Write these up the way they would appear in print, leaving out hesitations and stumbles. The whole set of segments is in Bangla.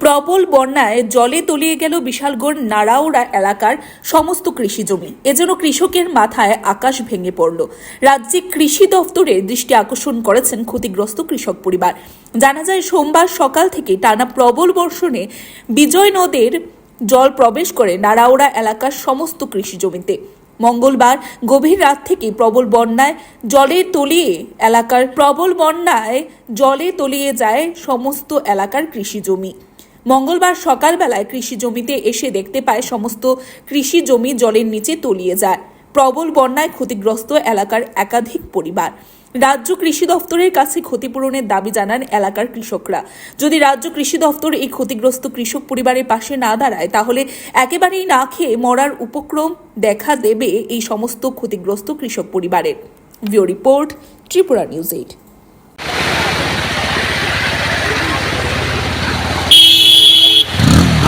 প্রবল বন্যায় জলে তলিয়ে গেল বিশালগড় নাড়াউড়া এলাকার সমস্ত কৃষি জমি। এজন্য কৃষকের মাথায় আকাশ ভেঙে পড়ল। রাজ্যে কৃষি দফতরের দৃষ্টি আকর্ষণ করেছেন ক্ষতিগ্রস্ত কৃষক পরিবার। জানা যায়, সোমবার সকাল থেকে টানা প্রবল বর্ষণে বিজয় নদের জল প্রবেশ করে নাড়াউড়া এলাকার সমস্ত কৃষি জমিতে। মঙ্গলবার গভীর রাত থেকে প্রবল বন্যায় জলে তলিয়ে যায় সমস্ত এলাকার কৃষি জমি। মঙ্গলবার সকালবেলায় কৃষি জমিতে এসে দেখতে পায় সমস্ত কৃষি জমি জলের নিচে তলিয়ে যায়। প্রবল বন্যায় ক্ষতিগ্রস্ত এলাকার একাধিক পরিবার। রাজ্য কৃষি দফতরের কাছে ক্ষতিপূরণের দাবি জানান এলাকার কৃষকরা। যদি রাজ্য কৃষি দফতর এই ক্ষতিগ্রস্ত কৃষক পরিবারের পাশে না দাঁড়ায়, তাহলে একেবারেই না খেয়ে মরার উপক্রম দেখা দেবে এই সমস্ত ক্ষতিগ্রস্ত কৃষক পরিবারের। Bureau report, Tripura news 8।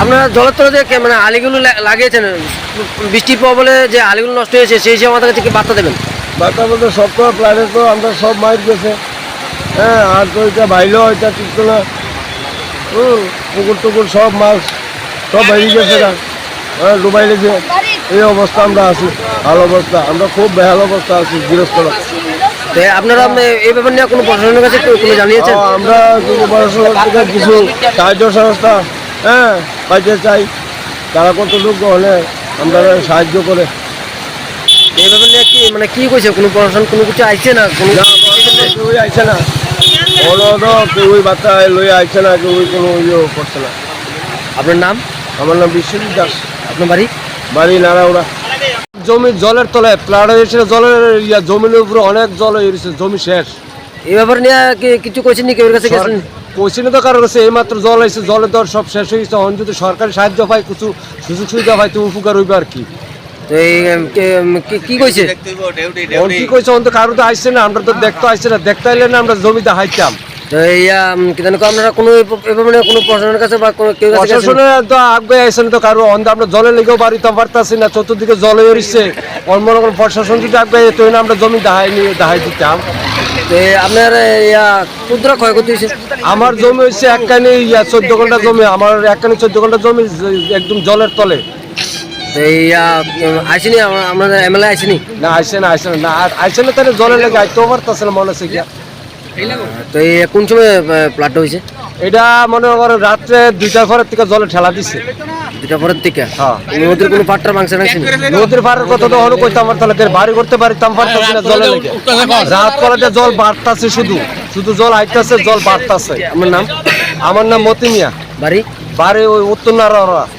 আপনারা জলের তলে যে মানে আলিগুলো লাগিয়েছেন, বৃষ্টির প্রবলে যে আলিগুলো নষ্ট হয়েছে, সেই হিসেবে আমাদের কাছে কি বার্তা দেবেন? বার্তা বলতে সব তো প্লানে তো আমরা সব মাইট গেছে, হ্যাঁ, আর তো এটা বাইলেও এটা টিকতো না, পুকুর টুকুর সব মাছ সব বাইরে গেছে না, হ্যাঁ, ডুবাই লেগেছে। এই অবস্থা আমরা আছি, ভালো অবস্থা, আমরা খুব বেহাল অবস্থা আছি গৃহস্থরা। আপনারা এই ব্যাপার নিয়ে কোনো প্রশাসনের কাছে কোনো জানিয়েছেন? আমরা প্রশাসনের থেকে কিছু সাহায্য সংস্থা, হ্যাঁ, পাইতে চাই, তারা কতটুকু হলে আমরা সাহায্য করে। এই ব্যাপার নিয়ে কি মানে কি কইছে, কোনো প্রশাসন কোনো কিছু আইছে না? কেউই আইছে না, কেউই বার্তা লই আইছে না, কেউই কোনো ইয়ে করছে না। আপনার নাম? আমার নাম বিশ্বজিৎ দাস। আপনার বাড়ি? বাড়ি নাড়াউড়া। জমি জলের তলে প্লাট হয়েছিল, জলের জমির উপরে অনেক জল হয়েছে, জমি শেষ। এই ব্যাপার নিয়ে কিছু কইছেন নি? কেউ কাছে গেছেন? কোচিনে তো কারো কাছে এইমাত্র জল হয়েছে, জলের দর সব শেষ হয়ে গেছে। এখন যদি সরকারি সাহায্য পাই, কিছু সুযোগ সুবিধা পাই, তো উপকার হইবে আর কি। কি কইছে? কি কইছে? অন্ত কারো তো আইসে না, আমরা তো দেখতে আইসে না, দেখতে আইলে না আমরা জমিতে হাইতাম। আপনারা কোনো কোনো প্রশাসনের কাছে বা কেউ প্রশাসনের তো আগে আইসে না তো কারো, আমরা জলে লেগেও বাড়িতে পারতাছি না, চতুর্দিকে জলে এসছে। মনে করেন প্রশাসন যদি আগে তো আমরা জমি দাহাই দিতাম। আপনার ক্ষুদ্র ক্ষয়ক্ষতি হয়েছে? আমার জমি হচ্ছে একখানি 14 ঘন্টা জমি, আমার একখানি 14 ঘন্টা জমি একদম জলের তলে। আইসিনি আমাদের এমএলএ আইসিনি? না আইসে না, আইসে না, তাহলে জলে লেগে আইতেও পারতেছে না মনে হচ্ছে গিয়া। তো কোন সময় প্লাটটা হয়েছে? এটা মনে করেন রাত্রে 2টার পরের থেকে জলে ঠেলা দিচ্ছে। 2টার পরের থেকে? হ্যাঁ। নদীর কোনো পাট্টার মাংস নাইছে? নদীর পাড়ের কথা তো হলো কইতাম, আমার তাহলে বাড়ি করতে পারিতাম, পারতাছি না জলে লেগে। রাত করাতে জল বাড়তাছে, শুধু জল আইতাছে, জল বাড়তাছে। আমার নাম? আমার নাম মতি মিয়া। বাড়ি? বাড়ি ওই উত্তর নাড়াউড়া।